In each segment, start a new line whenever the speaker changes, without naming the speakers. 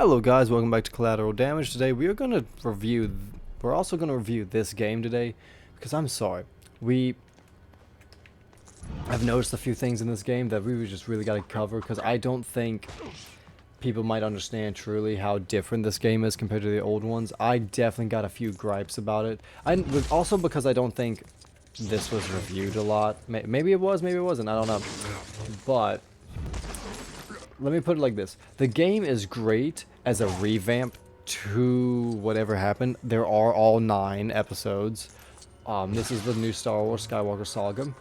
Hello guys, welcome back to Collateral Damage. Today we're also gonna review this game today, because I'm sorry, I've noticed a few things in this game that we just really gotta cover, because I don't think people might understand truly how different this game is compared to the old ones. I definitely got a few gripes about it. Also because I don't think this was reviewed a lot. Maybe it was, maybe it wasn't, I don't know. But let me put it like this. The game is great as a revamp to whatever happened. There are all 9 episodes. This is the new Star Wars Skywalker Saga.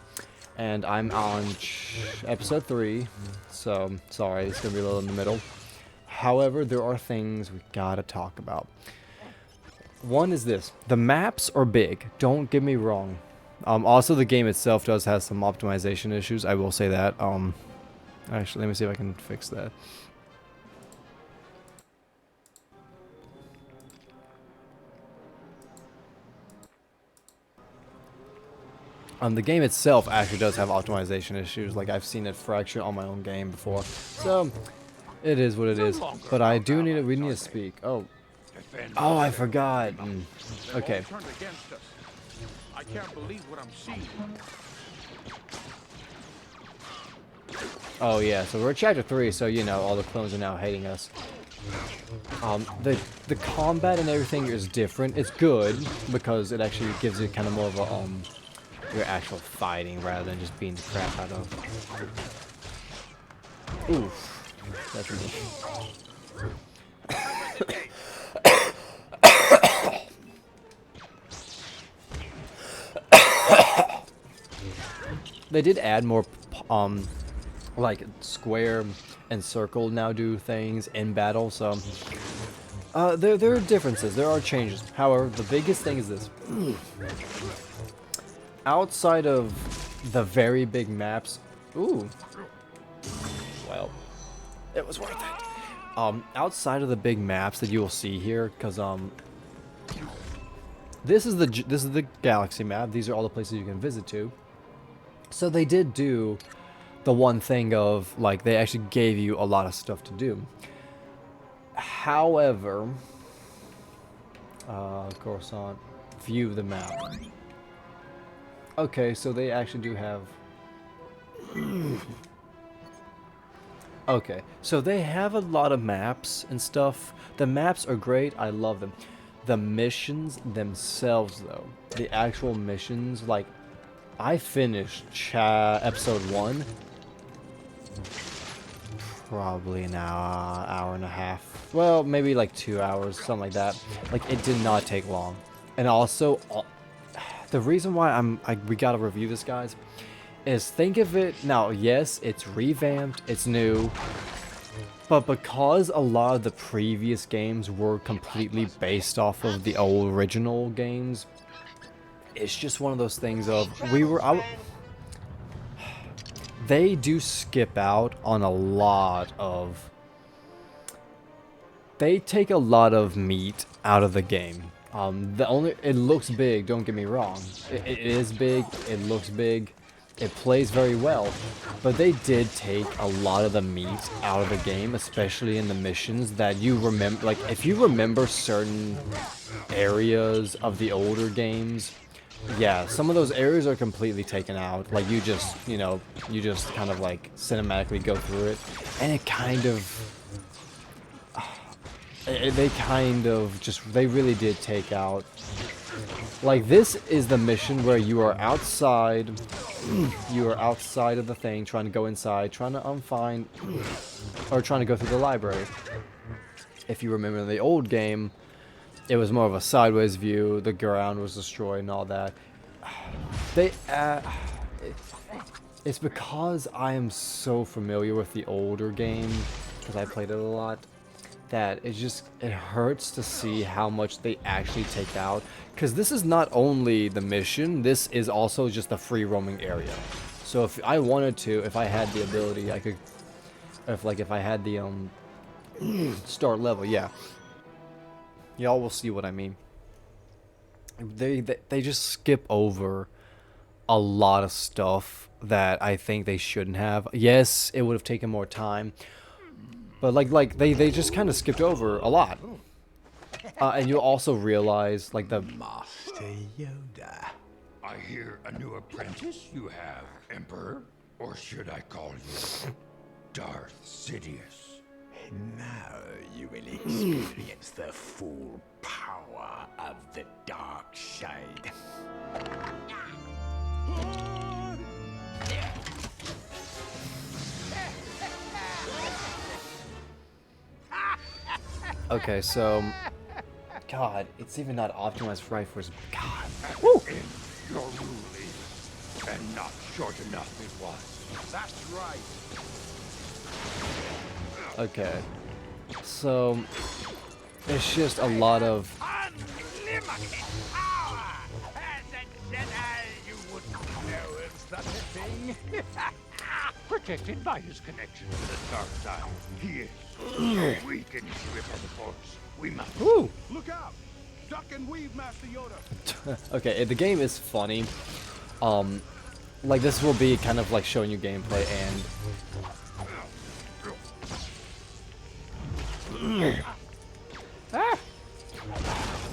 And I'm on episode 3. So, sorry, it's going to be a little in the middle. However, there are things we gotta talk about. One is this. The maps are big. Don't get me wrong. Also, the game itself does have some optimization issues. I will say that. Actually, let me see if I can fix that. The game itself actually does have optimization issues. Like, I've seen it fracture on my own game before. So, it is what it is. But I do need we need to speak. Oh, I forgot. Okay.
I can't believe what I'm seeing.
Oh yeah, so we're at chapter 3, so you know all the clones are now hating us. The combat and everything is different. It's good because it actually gives you kind of more of a your actual fighting rather than just beating the crap out of. Oof, that's ridiculous. They did add more like square and circle now do things in battle, so there are differences, there are changes. However, the biggest thing is this. Outside of the very big maps, well, it was worth it. Outside of the big maps that you will see here, because this is the galaxy map. These are all the places you can visit to. So they did do the one thing of, like, they actually gave you a lot of stuff to do. However, Coruscant, view the map. Okay, so they actually do have... Okay, so they have a lot of maps and stuff. The maps are great, I love them. The missions themselves, though, the actual missions, like, I finished episode 1 probably an hour and a half. Well, maybe like 2 hours, something like that. Like, it did not take long. And also, the reason why we gotta review this, guys, is think of it now. Yes, it's revamped, it's new, but because a lot of the previous games were completely based off of the old original games, it's just one of those things of they do skip out on a lot of... They take a lot of meat out of the game. It looks big, don't get me wrong. It is big, it looks big, it plays very well. But they did take a lot of the meat out of the game, especially in the missions that you remember. Like, if you remember certain areas of the older games, yeah, some of those areas are completely taken out. Like, you just kind of like cinematically go through it, and it kind of, they really did take out. Like, this is the mission where you are outside, of the thing, trying to go inside, trying to trying to go through the library. If you remember the old game, it was more of a sideways view, the ground was destroyed and all that. It's because I am so familiar with the older game, because I played it a lot, that it hurts to see how much they actually take out. Because this is not only the mission, this is also just a free roaming area. So if I wanted to, if I had the ability, I could, if I had the start level, yeah. Y'all will see what I mean. They just skip over a lot of stuff that I think they shouldn't have. Yes, it would have taken more time, But like they just kind of skipped over a lot. And you'll also realize like the
Master Yoda.
I hear a new apprentice you have, Emperor. Or should I call you Darth Sidious?
Now you will experience the full power of the dark side.
okay, so God, it's even not optimized right for his God.
Woo! Your rule is, and not short enough it was.
That's right.
Okay, so it's just a lot of
Unlimited power! As a Jedi, you wouldn't know of such a thing.
Protected by his connection to the dark side. He is so weak and grip of the Force. We must.
Woo!
Look out! Duck and weave, Master Yoda.
Okay, the game is funny. Like this will be kind of like showing you gameplay and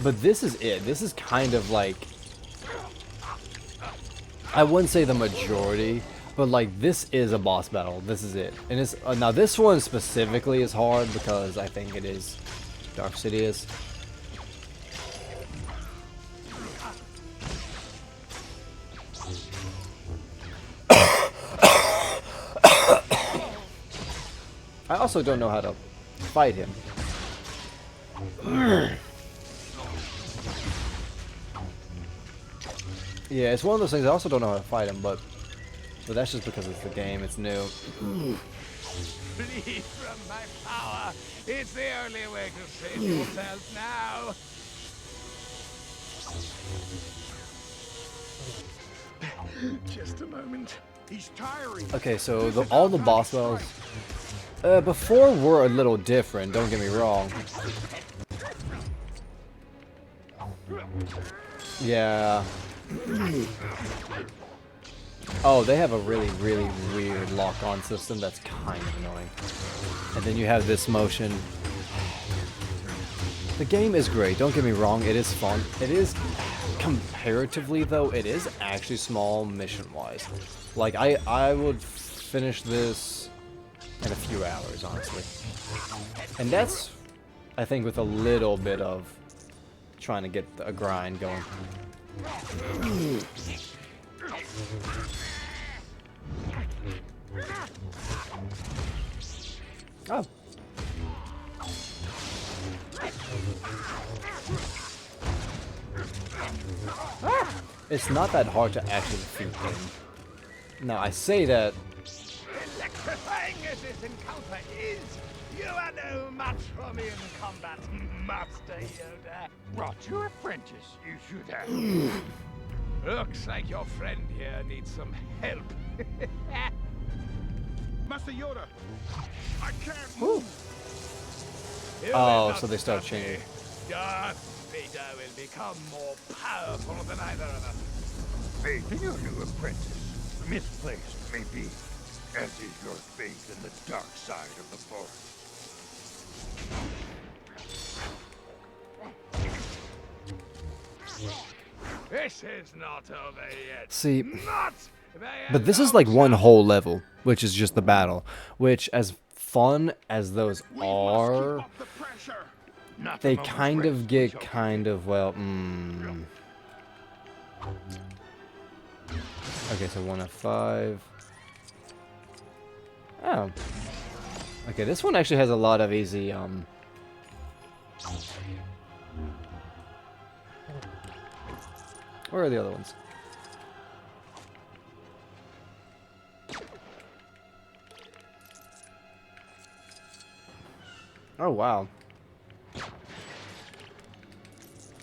but this is it. This is kind of like, I wouldn't say the majority, but like this is a boss battle. This is it. And it's now this one specifically is hard because I think it is Darth Sidious. I also don't know how to fight him. Yeah, it's one of those things. I also don't know how to fight him, but that's just because it's the game. It's new.
Flee from my power. It's the only way to save yourself now.
Just a moment.
He's tiring.
Okay, so all the boss battles before were a little different. Don't get me wrong. Yeah. Oh, they have a really weird lock-on system that's kind of annoying. And then you have this motion. The game is great, don't get me wrong, it is fun. It is, comparatively though, it is actually small mission-wise. Like, I would finish this in a few hours, honestly. And that's, I think, with a little bit of trying to get a grind going. Oh. It's not that hard to actually defeat him. Now, I say that.
Electrifying as this encounter is, you are no match for me in combat, Master Yoda.
Brought your apprentice. You should have.
Looks like your friend here needs some help. Master Yoda, I can't move.
Oh, so they start changing.
Darth Vader will become more powerful than either of us.
Faith in your new apprentice. Misplaced, maybe. As is your faith in the dark side of the Force.
This is not over yet.
See,
Not
but this is like one whole level, which is just the battle. Which, as fun as those are,
Not
they
the moment
kind
rest
of
we
get
shall
kind of, well, Okay, so 1 of 5. Oh. Okay, this one actually has a lot of easy, Where are the other ones? Oh, wow.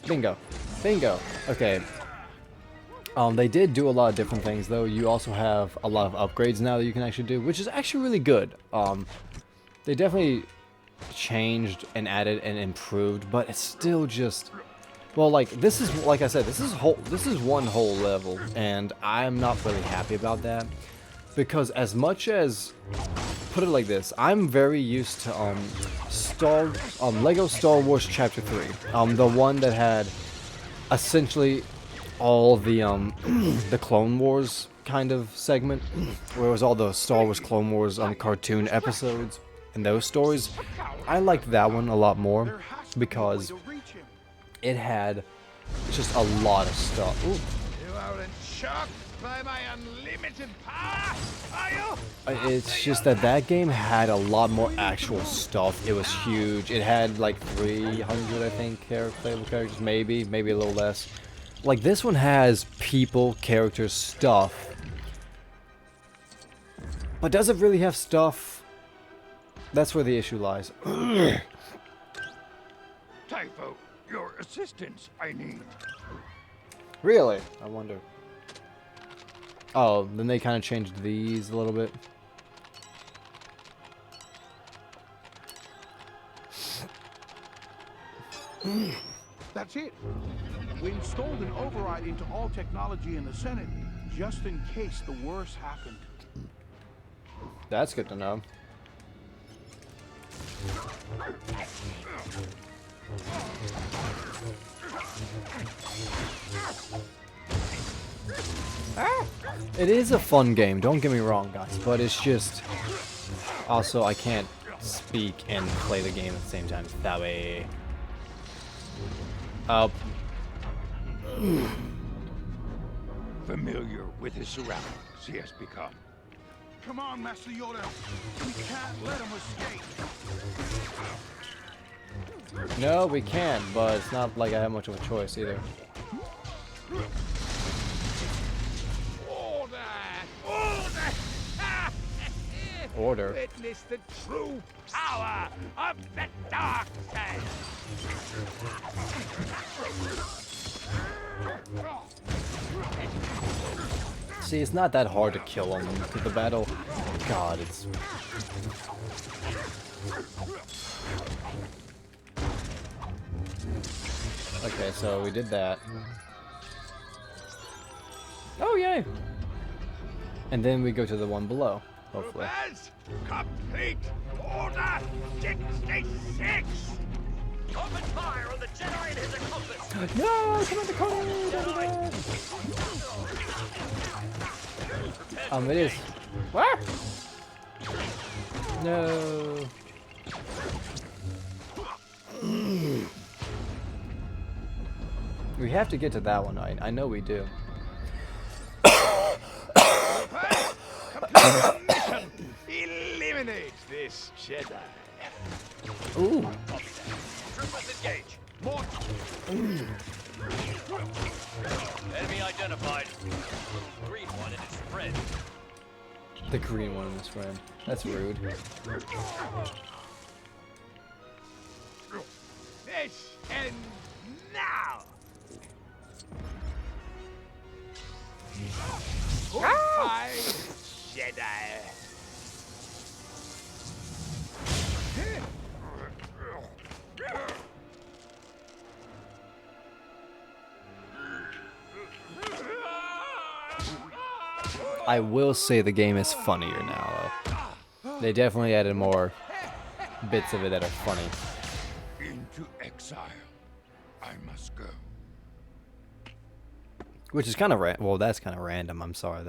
Bingo. Bingo. Okay. They did do a lot of different things, though. You also have a lot of upgrades now that you can actually do, which is actually really good. They definitely changed and added and improved, but it's still just... Well, like, this is, like I said, this is one whole level, and I'm not really happy about that. because as much as, put it like this, I'm very used to Lego Star Wars Chapter 3, the one that had essentially all the the Clone Wars kind of segment, where it was all the Star Wars Clone Wars cartoon episodes and those stories. I liked that one a lot more because it had just a lot of stuff. Ooh.
You aren't shocked by my unlimited power, are you?
It's just that that game had a lot more actual stuff. It was huge. It had like 300, I think, playable characters, maybe a little less. Like this one has people, characters, stuff. But does it really have stuff? That's where the issue lies.
Typho, your assistance I need.
Really? I wonder. Oh, then they kind of changed these a little bit.
That's it. We installed an override into all technology in the Senate, just in case the worst happened.
That's good to know. It is a fun game, don't get me wrong, guys, but it's just... Also, I can't speak and play the game at the same time. That way...
Familiar with his surroundings, he has become.
Come on, Master Yoda. We can't let him escape.
No, we can, but it's not like I have much of a choice either.
Order! Order!
Order?
Witness the true power of the dark side.
See, it's not that hard to kill them, because the battle... God, it's... Okay, so we did that. Oh, yay! And then we go to the one below, hopefully.
Troopers, complete order 66! Open fire on the Jedi and his accomplice!
No! Come on, the corner! It is. What? No. We have to get to that one, I know we do.
Eliminate this Jedi.
Ooh.
Troopers engage. More. Enemy identified. Green one and his friend.
The green one and his friend. That's rude.
This ends now. Goodbye, Jedi.
I will say the game is funnier now, though. They definitely added more bits of it that are funny.
Into exile. I must go.
Which is kind of well, that's kind of random. I'm sorry.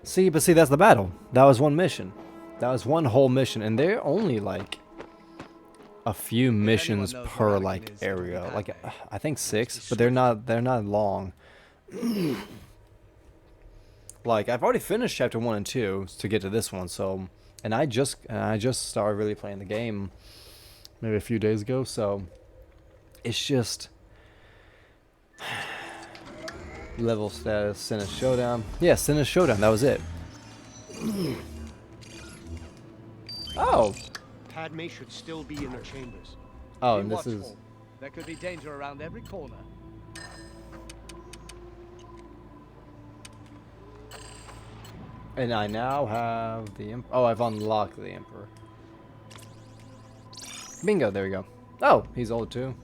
See, that's the battle. That was one mission. That was one whole mission, and they're only like a few missions per like area. Like I think 6, but they're not long. Like I've already finished chapter 1 and 2 to get to this one, so and I just started really playing the game maybe a few days ago, so it's just level status, Senate Showdown. Yeah, Senate Showdown, that was it. Oh!
Padme should still be in her chambers.
Oh,
Be
and this is...
watchful. There could be danger around every corner.
And I now have the... Oh, I've unlocked the Emperor. Bingo, there we go. Oh, he's old too.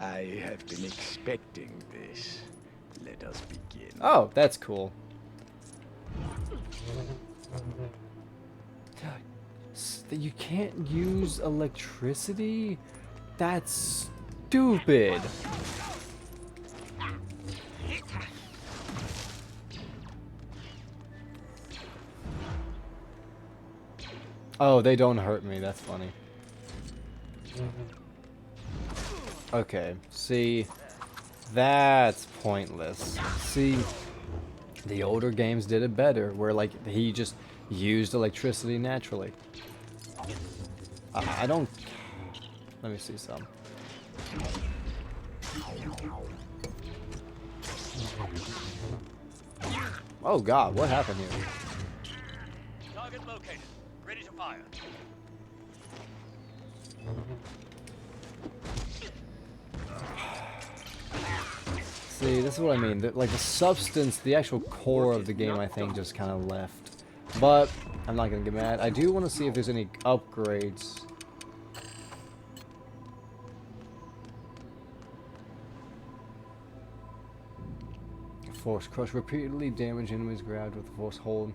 I have been expecting this. Let let us begin.
Oh, that's cool. You can't use electricity? That's stupid. Oh, they don't hurt me. That's funny. Okay, see, that's pointless. See, the older games did it better, where like he just used electricity naturally. I don't. Let me see some. Oh God, what happened here?
Target located. Ready to fire.
See, this is what I mean. Like the substance, the actual core of the game, I think, just kind of left. But I'm not gonna get mad. I do want to see if there's any upgrades. Force crush, repeatedly damage enemies grabbed with the force hold.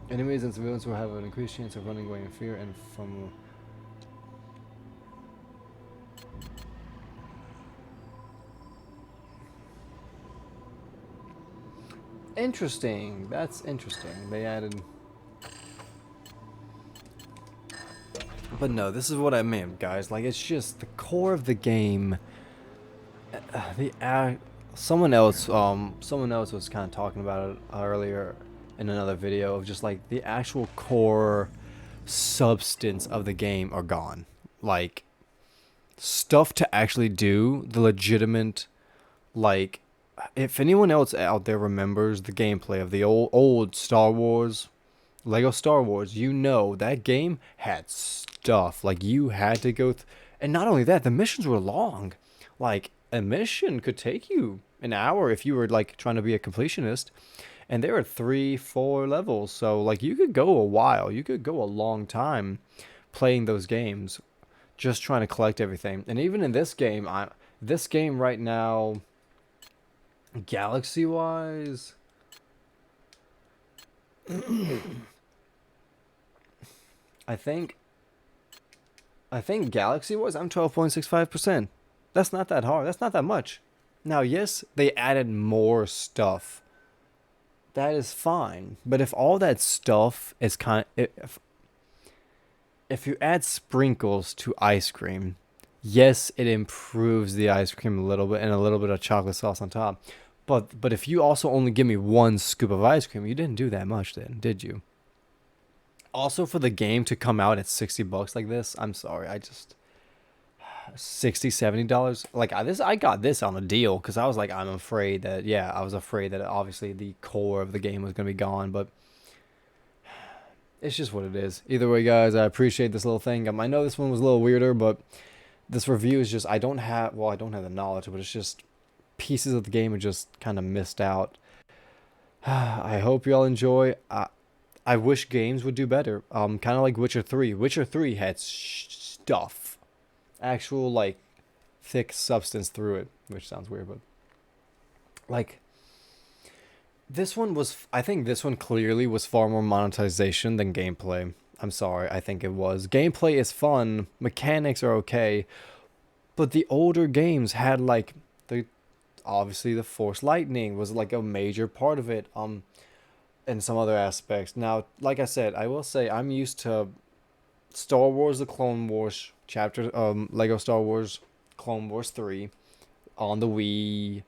Enemies and civilians will have an increased chance of running away in fear and from. Interesting. That's interesting. They added. But no, this is what I meant, guys. Like, it's just the core of the game. Someone else was kind of talking about it earlier in another video of just like the actual core substance of the game are gone. Like, stuff to actually do, the legitimate, like, if anyone else out there remembers the gameplay of the old Star Wars, Lego Star Wars, you know that game had stuff. Like, you had to go and not only that, the missions were long. Like, a mission could take you an hour if you were like trying to be a completionist, and there are 3-4 levels, so like you could go a while, you could go a long time playing those games just trying to collect everything. And even in this game, this game right now, galaxy wise, I think galaxy wise I'm 12.65%. That's not that hard. That's not that much. Now, yes, they added more stuff. That is fine. But if all that stuff is if you add sprinkles to ice cream, yes, it improves the ice cream a little bit and a little bit of chocolate sauce on top. But if you also only give me 1 scoop of ice cream, you didn't do that much then, did you? Also, for the game to come out at $60 like this, I'm sorry, I just $60-$70. Like I got this on a deal because I was like, I was afraid that obviously the core of the game was gonna be gone, but it's just what it is. Either way, guys, I appreciate this little thing. I know this one was a little weirder, but this review is just I don't have the knowledge, but it's just pieces of the game are just kind of missed out. I hope y'all enjoy. I wish games would do better. Kind of like Witcher 3. Witcher 3 had stuff. Actual, like, thick substance through it. Which sounds weird, but... like... this one was... I think this one clearly was far more monetization than gameplay. I'm sorry, I think it was. Gameplay is fun. Mechanics are okay. But the older games had, like... obviously, the Force Lightning was, like, a major part of it. And some other aspects. Now, like I said, I will say I'm used to Star Wars: The Clone Wars chapter, Lego Star Wars Clone Wars 3 on the Wii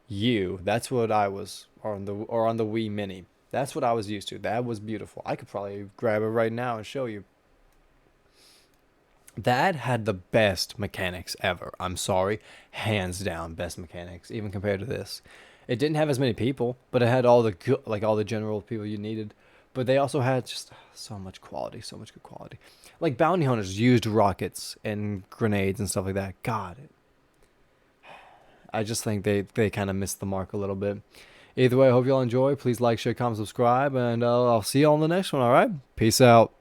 U. That's what I was, or on the Wii Mini. That's what I was used to. That was beautiful. I could probably grab it right now and show you. That had the best mechanics ever. I'm sorry, hands down, best mechanics, even compared to this. It didn't have as many people, but it had all the general people you needed. But they also had just so much quality, so much good quality. Like bounty hunters used rockets and grenades and stuff like that. God, I just think they kind of missed the mark a little bit. Either way, I hope y'all enjoy. Please like, share, comment, subscribe, and I'll see you on the next one. All right, peace out.